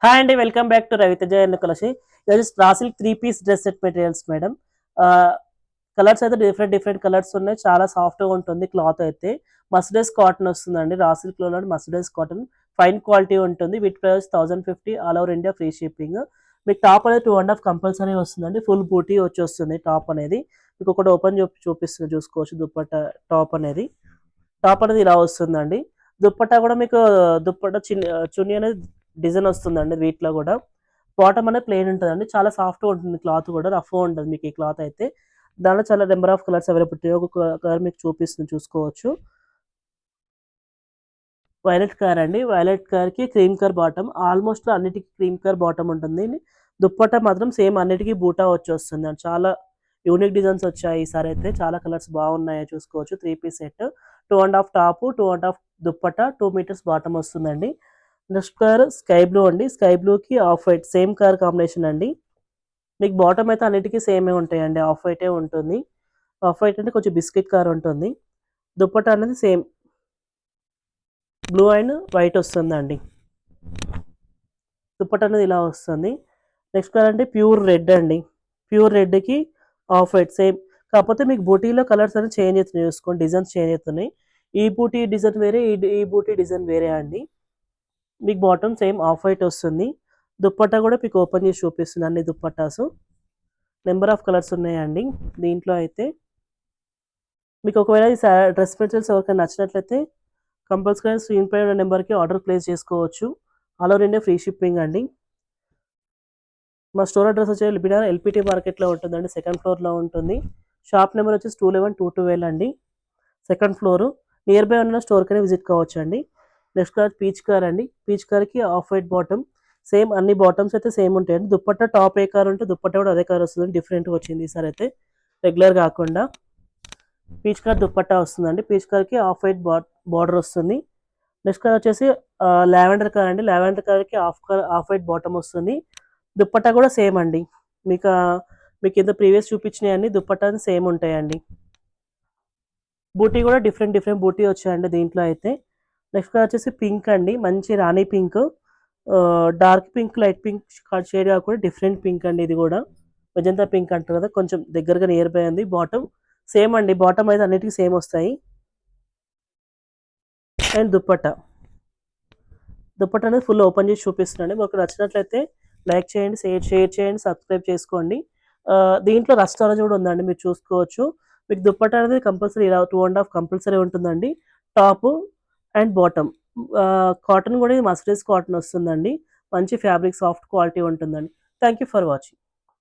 Hi అండి, welcome back to Raviteja and కలసి. ఇది raw silk 3 piece dress set materials madam. Colours అయితే different different colours ఉన్నాయి. చాలా సాఫ్ట్గా ఉంటుంది క్లాత్ అయితే. మస్డెస్ కాటన్ వస్తుందండి, రా సిల్క్లో మస్డెస్ కాటన్ ఫైన్ క్వాలిటీ ఉంటుంది. With price 1050, all over India free shipping. మీకు టాప్ అనేది 2.5 కంపల్సరీ వస్తుందండి. ఫుల్ బూటీ వచ్చి వస్తుంది టాప్ అనేది. మీకు ఒకటి ఓపెన్ చూపిస్తుంది, చూసుకోవచ్చు. దుప్పట్టా టాప్ అనేది ఇలా వస్తుందండి. దుప్పట్టా కూడా మీకు దుప్పట్టా చున్నీ అనేది డిజైన్ వస్తుందండి. వీటిలో కూడా బాటమ్ అనేది ప్లెయిన్ ఉంటుందండి. చాలా సాఫ్ట్గా ఉంటుంది క్లాత్ కూడా, రఫ్గా ఉంటుంది మీకు ఈ క్లాత్ అయితే. దాంట్లో చాలా నెంబర్ ఆఫ్ కలర్స్ అవైలబుల్ ఉంటాయి. ఒక కలర్ మీకు చూపిస్తుంది, చూసుకోవచ్చు. వైలెట్ కలర్ అండి. వైలెట్ కలర్కి క్రీమ్ కలర్ బాటమ్. ఆల్మోస్ట్ అన్నిటికీ క్రీమ్ కలర్ బాటమ్ ఉంటుంది. దుప్పట్టా మాత్రం సేమ్ అన్నిటికీ బూటా వచ్చి వస్తుంది. చాలా యూనిక్ డిజైన్స్ వచ్చాయి ఈసారి అయితే. చాలా కలర్స్ బాగున్నాయి, చూసుకోవచ్చు. 3 piece set, 2.5 top, 2.5 dupatta, 2 metres bottom వస్తుందండి. నెక్స్ట్ కలర్ స్కై బ్లూ అండి. స్కై బ్లూకి off white same colour combination అండి. మీకు బాటమ్ అయితే అన్నిటికీ సేమే ఉంటాయండి, ఆఫ్ వైటే ఉంటుంది. ఆఫ్ వైట్ అంటే కొంచెం బిస్కెట్ కలర్ ఉంటుంది. దుప్పట్టా అనేది సేమ్ బ్లూ అండ్ వైట్ వస్తుందండి. దుప్పట్టా అనేది ఇలా వస్తుంది. నెక్స్ట్ కలర్ అంటే ప్యూర్ రెడ్ అండి. ప్యూర్ రెడ్కి ఆఫ్ వైట్ సేమ్. కాకపోతే మీకు బూటీలో కలర్స్ అనేది చేంజ్ అవుతున్నాయి, చూసుకోండి. డిజైన్స్ చేంజ్ అవుతున్నాయి. ఈ బూటీ డిజైన్ వేరే, ఈ బూటీ డిజైన్ వేరే అండి. మీకు బాటమ్ సేమ్ ఆఫ్ వైట్ వస్తుంది. దుప్పట్టా కూడా మీకు ఓపెన్ చేసి చూపిస్తుంది. అన్ని దుప్పట్టాసు నెంబర్ ఆఫ్ కలర్స్ ఉన్నాయండి దీంట్లో అయితే. మీకు ఒకవేళ ఈ డ్రెస్ మెటీరియల్స్ ఎవరికైనా నచ్చినట్లయితే కంపల్సరీ స్క్రీన్ పై ఉన్న నెంబర్కి ఆర్డర్ ప్లేస్ చేసుకోవచ్చు. All over India free shipping అండి. మా స్టోర్ అడ్రస్ వచ్చి ఎల్పిటి మార్కెట్లో ఉంటుందండి, సెకండ్ ఫ్లోర్లో ఉంటుంది. షాప్ నెంబర్ వచ్చేసి 211-212 అండి, సెకండ్ ఫ్లోరు. నియర్ బై ఉన్న స్టోర్కనే విజిట్ కావచ్చు అండి. నెక్స్ట్ కలర్ పీచ్ కలర్ అండి. పీచ్ కలర్కి ఆఫ్ వైట్ బాటమ్. సేమ్ అన్ని బాటమ్స్ అయితే సేమ్ ఉంటాయండి. దుప్పట్టా టాప్ ఏ కలర్ ఉంటే దుప్పట్టా కూడా అదే కలర్ వస్తుంది. డిఫరెంట్గా వచ్చింది ఈసారి అయితే, రెగ్యులర్ కాకుండా. పీచ్ కలర్ దుప్పట్టా వస్తుందండి. పీచ్ కలర్కి ఆఫ్ వైట్ బార్డర్ వస్తుంది. నెక్స్ట్ కలర్ వచ్చేసి లావెండర్ కలర్ అండి. లావెండర్ కలర్కి ఆఫ్ వైట్ బాటమ్ వస్తుంది. దుప్పట్టా కూడా సేమ్ అండి. మీకు మీకు ఇంత ప్రీవియస్ చూపించినవి అన్ని దుప్పట్టా సేమ్ ఉంటాయండి. బూటీ కూడా డిఫరెంట్ డిఫరెంట్ బూటీ వచ్చాయండి దీంట్లో అయితే. నెక్స్ట్ కలర్ వచ్చేసి పింక్ అండి, మంచి రాణి pink. Dark pink, light pink shade కాకుండా డిఫరెంట్ పింక్ అండి. ఇది కూడా మెజంతా పింక్ అంటారు కదా, కొంచెం దగ్గరగా నియర్ బై ఉంది. బాటమ్ సేమ్ అండి. బాటమ్ అయితే అన్నిటికీ సేమ్ వస్తాయి. అండ్ దుప్పట్టా అనేది ఫుల్ ఓపెన్ చేసి చూపిస్తున్నాండి. మీకు నచ్చినట్లయితే లైక్ చేయండి, షేర్ చేయండి, సబ్స్క్రైబ్ చేసుకోండి. దీంట్లో రెస్టారెంట్ కూడా ఉందండి, మీరు చూసుకోవచ్చు. మీకు దుప్పట్టా అనేది కంపల్సరీ ఇలా 2.5 కంపల్సరీ ఉంటుందండి. టాప్ అండ్ బాటమ్ కాటన్ కూడా ఇది మస్టర్స్ కాటన్ వస్తుందండి. మంచి ఫ్యాబ్రిక్, సాఫ్ట్ క్వాలిటీ ఉంటుందండి. Thank you for watching.